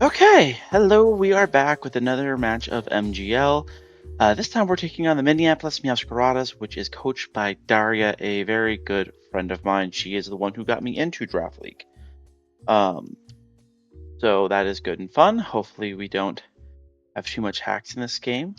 Okay, hello, we are back with another match of MGL. This time we're taking on the Minneapolis Meowscaradas, which is coached by Daria, a very good friend of mine. She is the one who got me into Draft League. So that is good and fun. Hopefully we don't have too much hacks in this game.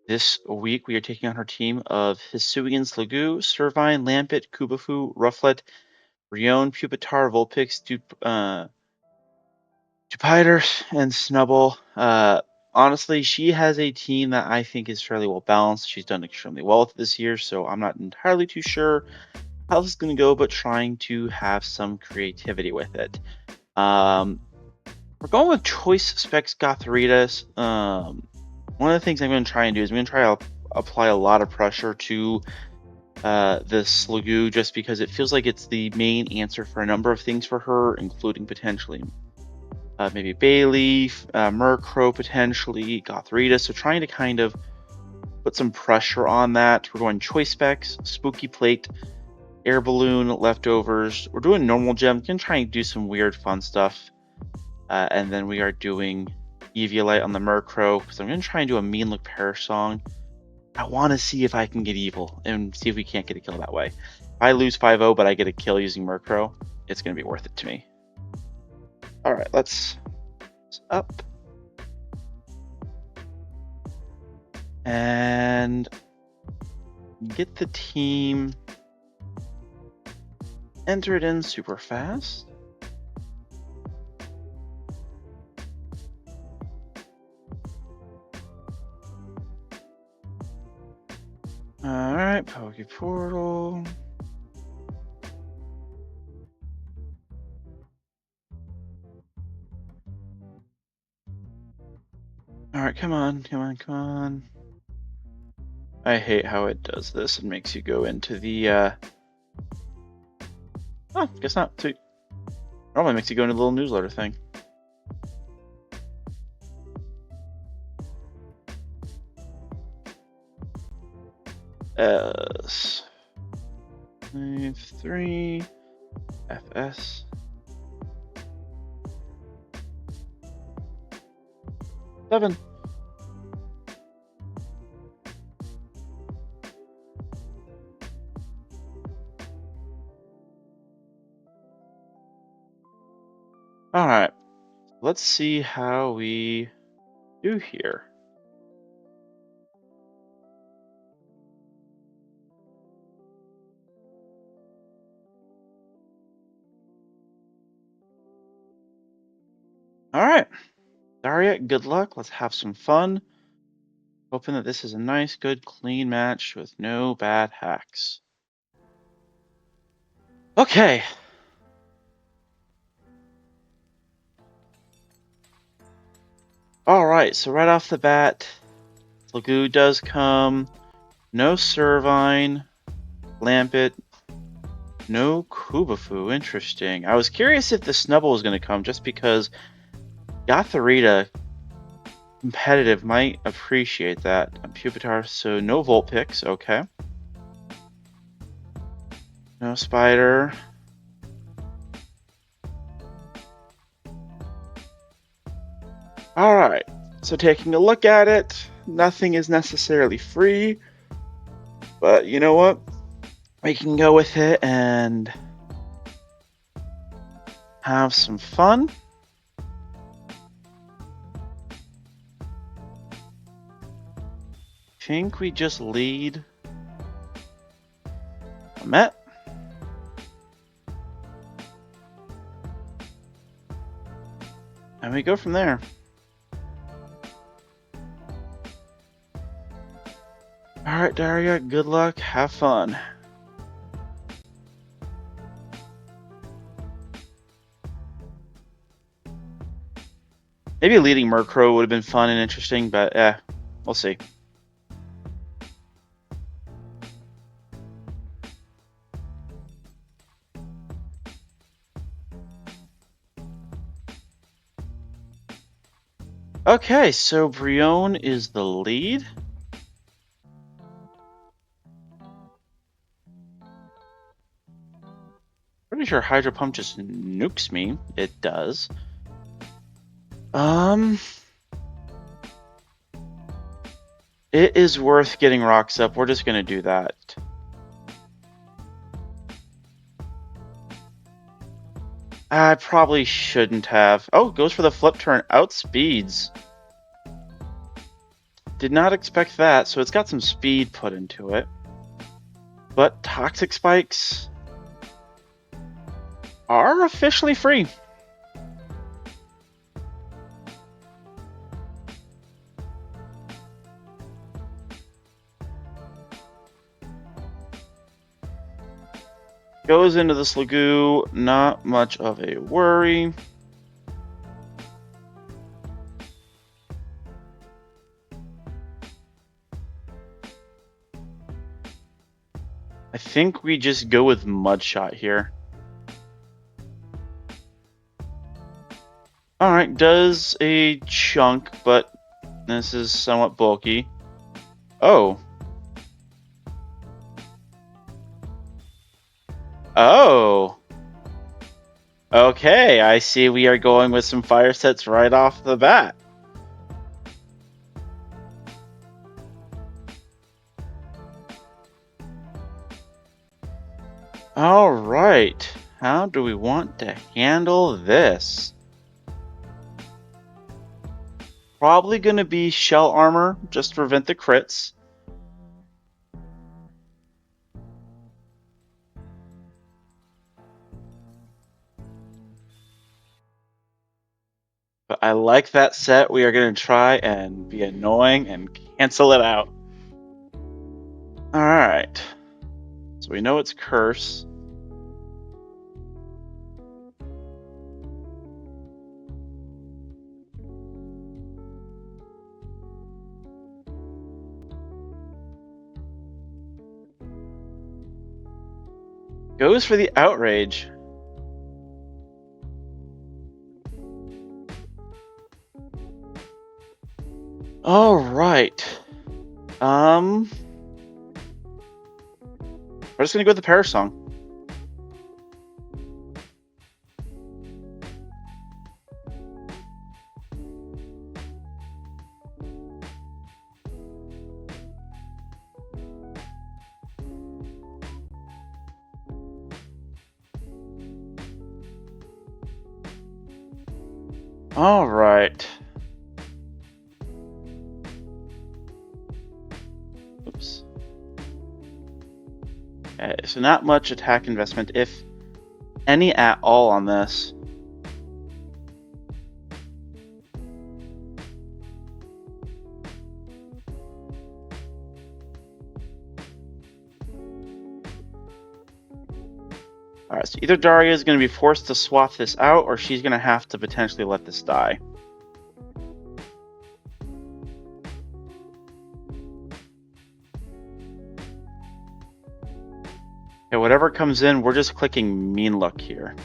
This week we are taking on her team of Hisuian Slugoo, Servine, Lampet, Kubafu, Rufflet, Rion, Pupitar, Vulpix, Jupiter and Snubble. Honestly, she has a team that I think is fairly well balanced. She's done extremely well with it this year, so I'm not entirely too sure how this is going to go, but trying to have some creativity with it. We're going with Choice Specs Gothoritas. One of the things I'm going to try and do is I'm going to try to apply a lot of pressure to this Slugoo just because it feels like it's the main answer for a number of things for her, including potentially maybe Bayleaf, Murkrow potentially, Gothorita. So trying to kind of put some pressure on that. We're going Choice Specs, Spooky Plate, Air Balloon, Leftovers. We're doing Normal Gem. Gonna try and do some weird fun stuff. And then we are doing Eviolite on the Murkrow because I'm gonna try and do a Mean Look Perish song. I want to see if I can get evil and see if we can't get a kill that way. If I lose 5-0 but I get a kill using Murkrow, it's gonna be worth it to me. Alright, let's up. And get the team entered in super fast. Alright, Poke Portal. Alright, come on, come on, come on. I hate how it does this and makes you go into the, oh, guess not. Sweet. Normally makes you go into the little newsletter thing. S 3 FS 7. Alright, let's see how we do here. Alright, Daria, good luck. Let's have some fun. Hoping that this is a nice, good, clean match with no bad hacks. Okay. Alright, so right off the bat, Slugoo does come. No Servine. Lampet. No Kubafu. Interesting. I was curious if the Snubble was going to come just because Gothorita competitive might appreciate that. Pupitar, so no Vulpix. Okay. No Spider. Alright, so taking a look at it, nothing is necessarily free, but you know what? We can go with it and have some fun. I think we just lead a Met. And we go from there. Alright, Daria, good luck. Have fun. Maybe leading Murkrow would have been fun and interesting, but we'll see. Okay, so Brion is the lead. Pretty sure Hydro Pump just nukes me. It does. It is worth getting rocks up. We're just gonna do that. I probably shouldn't have. Oh, goes for the flip turn. Outspeeds. Did not expect that, so it's got some speed put into it. But toxic spikes are officially free. Goes into the Slugoo, not much of a worry. I think we just go with Mud Shot here. Alright, does a chunk, but this is somewhat bulky. Oh. Oh. Okay, I see we are going with some fire sets right off the bat. Alright, how do we want to handle this? Probably going to be shell armor, just to prevent the crits. But I like that set. We are going to try and be annoying and cancel it out. Alright. So we know it's Curse. Goes for the Outrage. Alright. We're just gonna go with the Parasong. Alright. Oops. Okay, so not much attack investment, if any at all, on this. Alright, so either Daria is going to be forced to swap this out, or she's going to have to potentially let this die. Okay, whatever comes in, we're just clicking Mean Look here.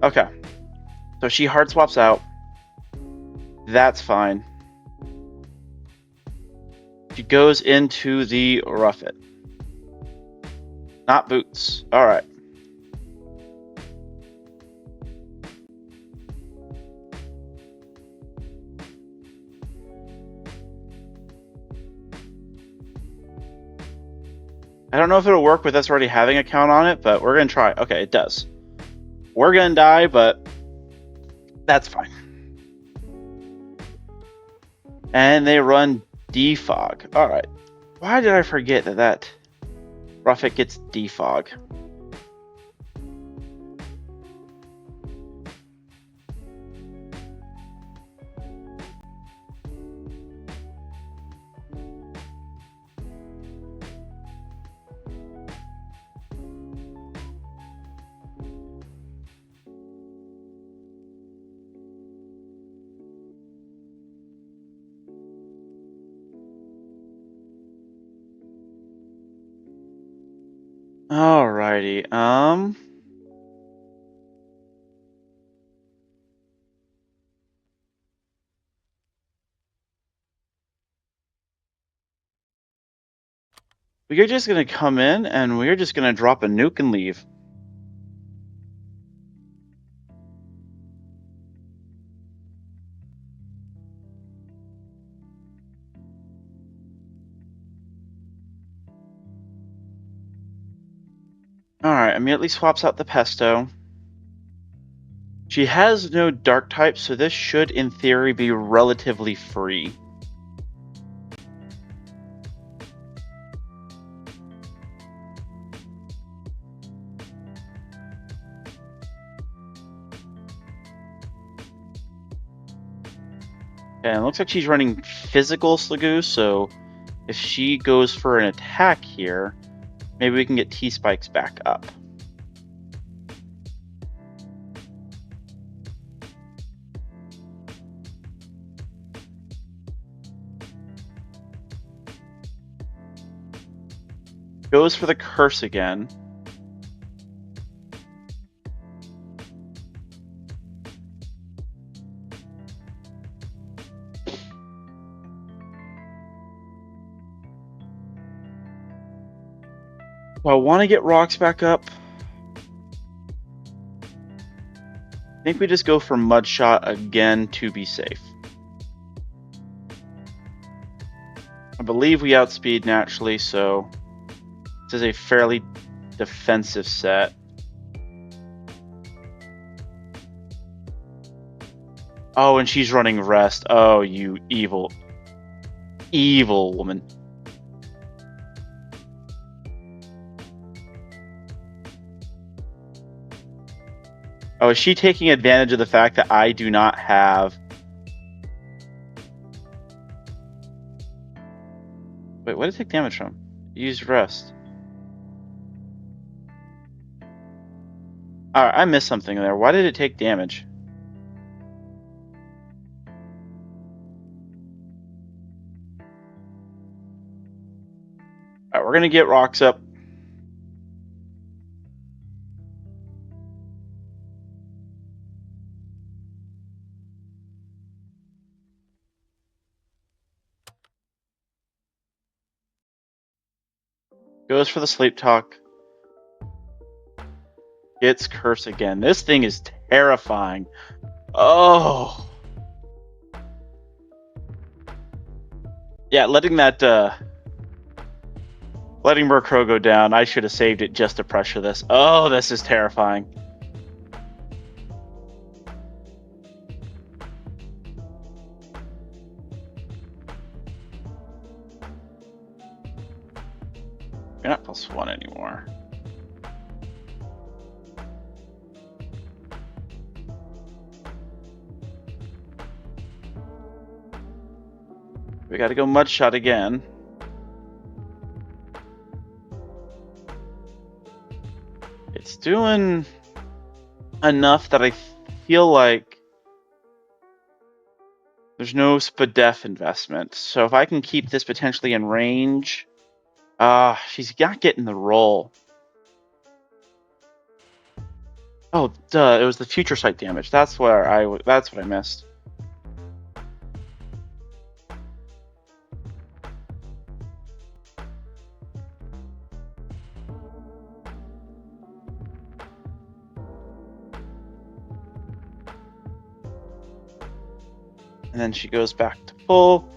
Okay, so she hard swaps out. That's fine. She goes into the Rough It. Not Boots. Alright. I don't know if it'll work with us already having a count on it, but we're going to try. Okay, it does. We're going to die, but that's fine. And they run Defog. Alright. Why did I forget that Rough It gets Defog? Alrighty, we're just gonna come in and we're just gonna drop a nuke and leave. Alright, immediately swaps out the Pesto. She has no dark type, so this should, in theory, be relatively free. And it looks like she's running physical Sliggoo, so if she goes for an attack here, maybe we can get T-Spikes back up. Goes for the curse again. So I want to get rocks back up. I think we just go for Mud Shot again to be safe. I believe we outspeed naturally, so this is a fairly defensive set. Oh, and she's running Rest. Oh, you evil, evil woman. Oh, is she taking advantage of the fact that I do not have... Wait, what did it take damage from? Used Rest. Alright, I missed something there. Why did it take damage? Alright, we're gonna get rocks up. Goes for the Sleep Talk. Gets Curse again. This thing is terrifying. Oh. Yeah, letting Murkrow go down, I should have saved it just to pressure this. Oh, this is terrifying. You're not +1 anymore. We gotta go Mud Shot again. It's doing enough that I feel like there's no Spadef investment. So if I can keep this potentially in range... she's not getting the roll. Oh, duh, it was the Future Sight damage. That's what I missed. And then she goes back to full.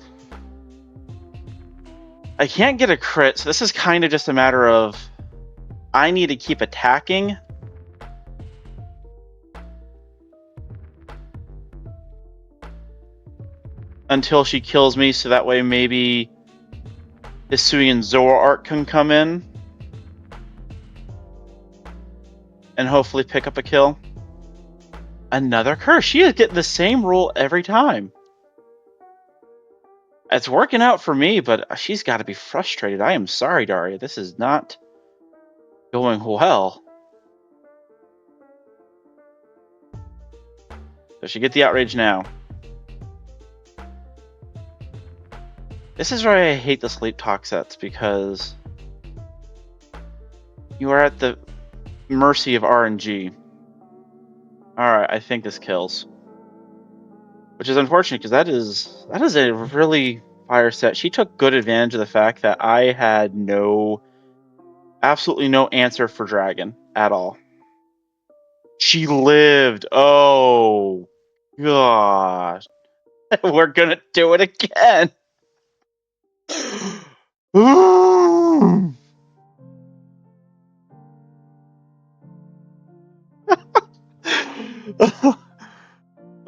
I can't get a crit, so this is kind of just a matter of I need to keep attacking. Until she kills me, so that way maybe Hisuian Zoroark can come in. And hopefully pick up a kill. Another curse. She is getting the same roll every time. It's working out for me, but she's got to be frustrated. I am sorry, Daria. This is not going well. Does she get the outrage now? This is why I hate the Sleep Talk sets, because you are at the mercy of RNG. Alright, I think this kills. Which is unfortunate, because that is a really fire set. She took good advantage of the fact that I had absolutely no answer for Dragon at all. She lived. Oh, gosh. We're gonna do it again.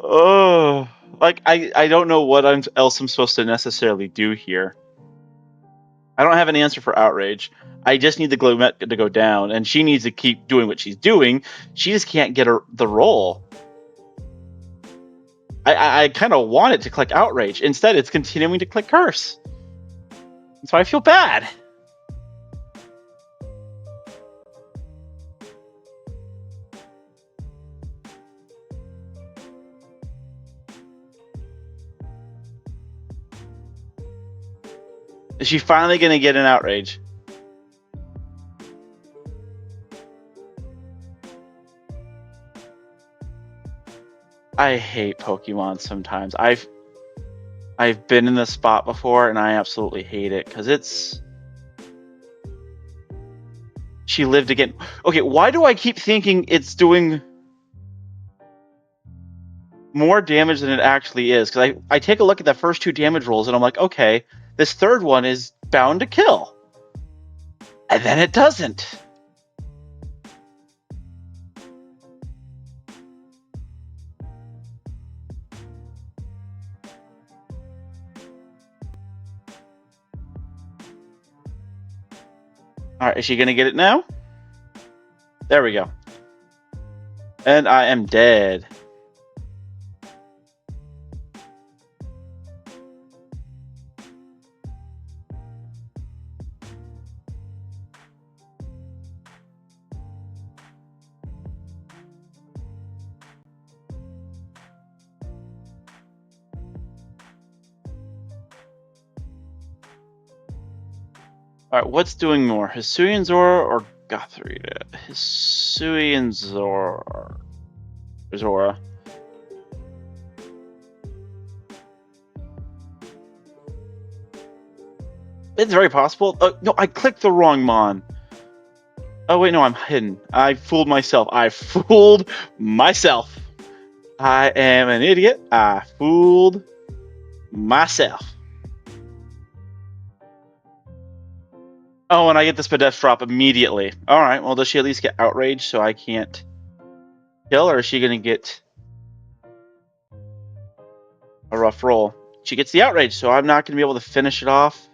Oh, like I don't know what else I'm supposed to necessarily do here. I don't have an answer for outrage. I just need the Glomet to go down, and she needs to keep doing what she's doing. She just can't get the roll. I kind of want it to click outrage. Instead, it's continuing to click curse. So I feel bad. Is she finally going to get an outrage? I hate Pokemon sometimes. I've been in this spot before, and I absolutely hate it because it's. She lived again. Okay, why do I keep thinking it's doing more damage than it actually is? Because I take a look at the first 2 damage rolls, and I'm like, okay, this third one is bound to kill. And then it doesn't. Alright, is she going to get it now? There we go. And I am dead. Alright, what's doing more? Hisuian Zora or Gotharita? Hisuian Zora. It's very possible. No, I clicked the wrong Mon. Oh, wait, no, I'm hidden. I fooled myself. I fooled myself. I am an idiot. I fooled myself. Oh, and I get this Spadef drop immediately. Alright, well, does she at least get outraged so I can't kill, or is she going to get a rough roll? She gets the outrage, so I'm not going to be able to finish it off.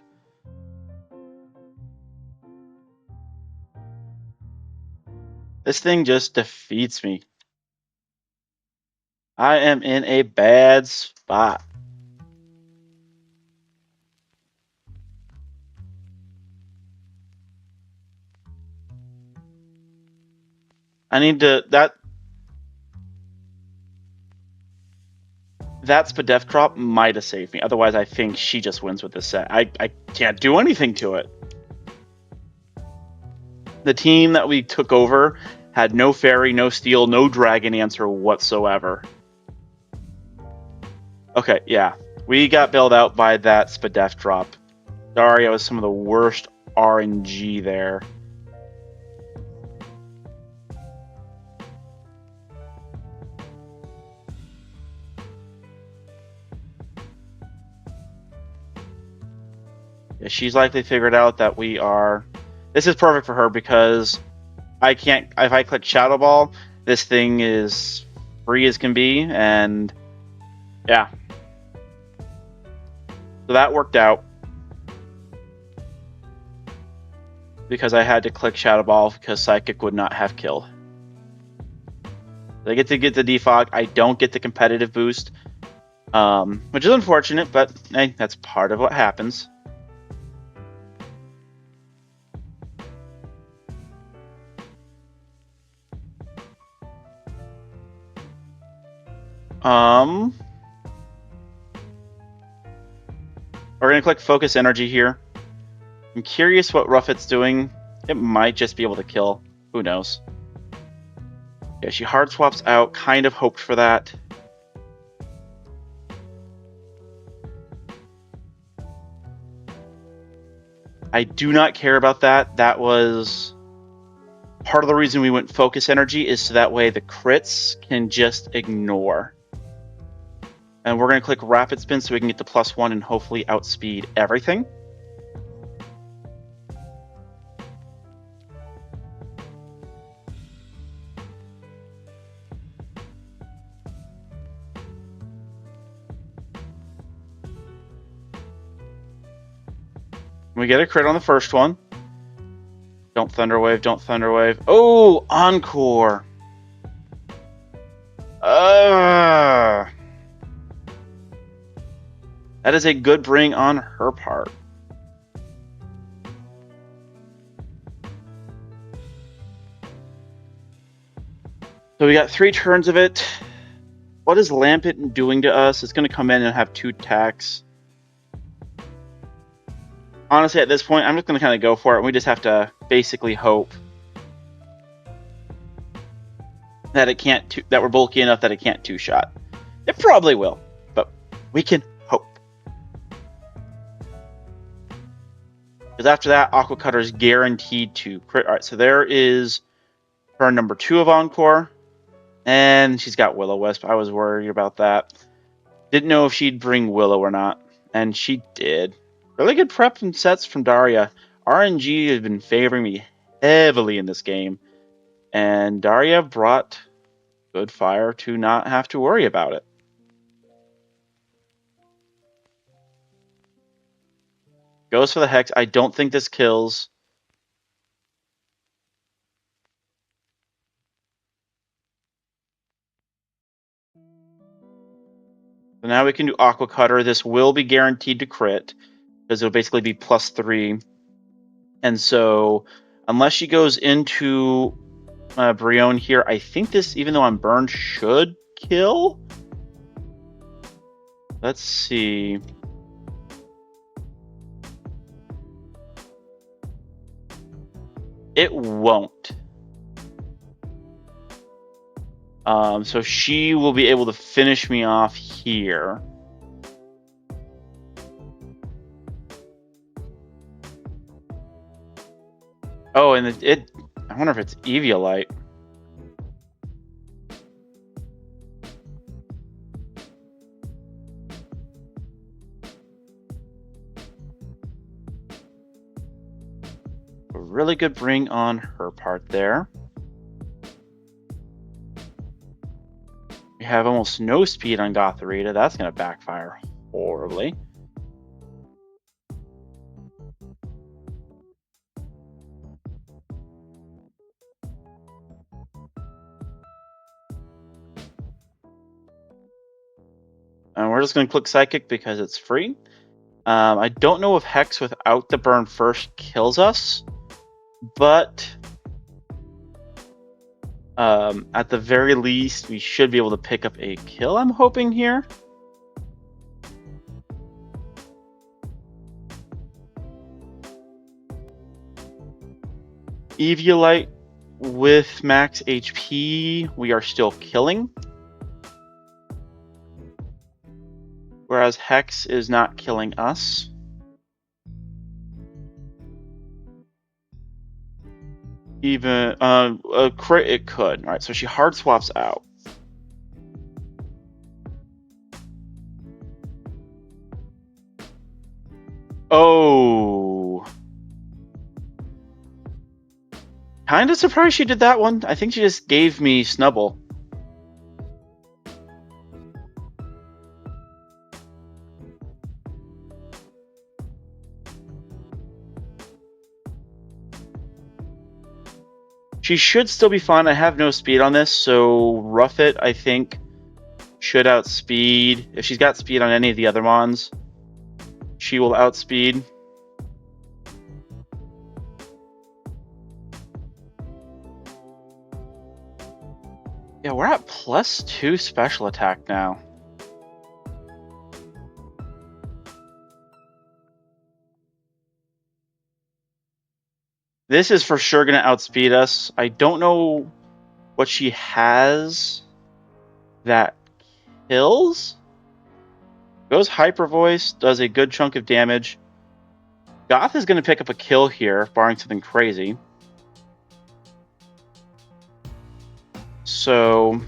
This thing just defeats me. I am in a bad spot. I need to... That Spadef drop might have saved me. Otherwise, I think she just wins with this set. I can't do anything to it. The team that we took over had no fairy, no steel, no dragon answer whatsoever. Okay, yeah. We got bailed out by that Spadef drop. Sorry, it was some of the worst RNG there. Yeah, she's likely figured out that we are... This is perfect for her because I can't... If I click Shadow Ball, this thing is free as can be, and... Yeah. So that worked out. Because I had to click Shadow Ball because Psychic would not have killed. I get to get the defog. I don't get the competitive boost. Which is unfortunate, but hey, that's part of what happens. We're going to click Focus Energy here. I'm curious what Ruffet's doing. It might just be able to kill. Who knows? Yeah, she hard swaps out. Kind of hoped for that. I do not care about that. That was part of the reason we went Focus Energy, is so that way the crits can just ignore. And we're going to click Rapid Spin so we can get the +1 and hopefully outspeed everything. We get a crit on the first one. Don't Thunderwave, don't Thunderwave. Oh, Encore. That is a good bring on her part. So we got 3 turns of it. What is Lampent doing to us? It's going to come in and have 2 attacks. Honestly, at this point, I'm just going to kind of go for it. We just have to basically hope that it can't that we're bulky enough that it can't 2-shot. It probably will, but we can hope. Because after that, Aqua Cutter is guaranteed to crit. All right, so there is turn number 2 of Encore. And she's got Will-O-Wisp. I was worried about that. Didn't know if she'd bring Willow or not. And she did. Really good prep and sets from Daria. RNG has been favoring me heavily in this game. And Daria brought good fire to not have to worry about it. Goes for the Hex. I don't think this kills. So now we can do Aqua Cutter. This will be guaranteed to crit, because it'll basically be +3. And so, unless she goes into Brion here, I think this, even though I'm burned, should kill. Let's see. It won't. So she will be able to finish me off here. Oh, and I wonder if it's Eviolite. A really good bring on her part there. We have almost no speed on Gothorita. That's going to backfire horribly. And we're just going to click Psychic because it's free. I don't know if Hex without the burn first kills us, but at the very least, we should be able to pick up a kill, I'm hoping here. Eviolite with max HP, we are still killing. Whereas Hex is not killing us. Even a crit, it could. All right, so she hard swaps out. Oh. Kind of surprised she did that one. I think she just gave me Snubble. She should still be fine. I have no speed on this, so Rough It, I think, should outspeed. If she's got speed on any of the other mons, she will outspeed. Yeah, we're at +2 special attack now. This is for sure going to outspeed us. I don't know what she has that kills. Goes Hyper Voice, does a good chunk of damage. Goth is going to pick up a kill here, barring something crazy. So,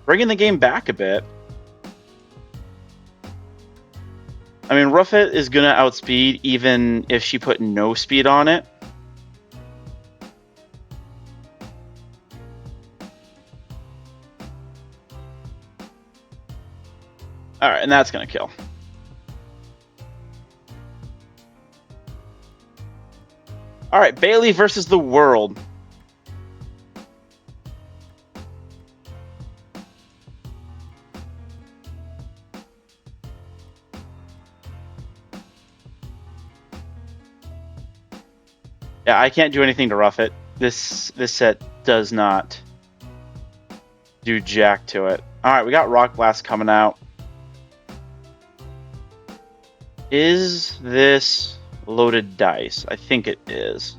bringing the game back a bit. I mean, Rough It is going to outspeed even if she put no speed on it. Alright, and that's going to kill. All right, Bailey versus the world. Yeah, I can't do anything to rough it. This set does not do jack to it. All right, we got Rock Blast coming out. Is this loaded dice? I think it is.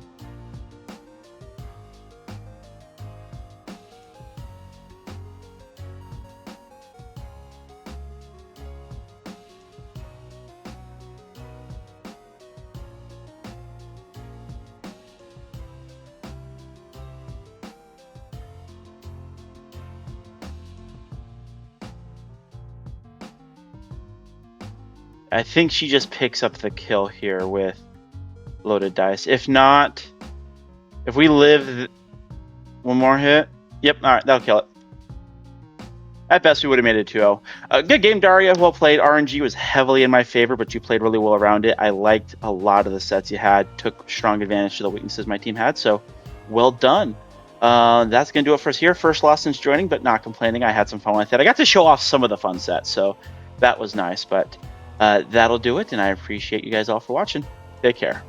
I think she just picks up the kill here with loaded dice. If not, if we live one more hit, yep, all right, that'll kill it. At best, we would have made it 2-0. Good game, Daria. Well played. RNG was heavily in my favor, but you played really well around it. I liked a lot of the sets you had, took strong advantage of the weaknesses my team had, so well done. That's going to do it for us here. First loss since joining, but not complaining. I had some fun with it. I got to show off some of the fun sets, so that was nice, but that'll do it, and I appreciate you guys all for watching. Take care.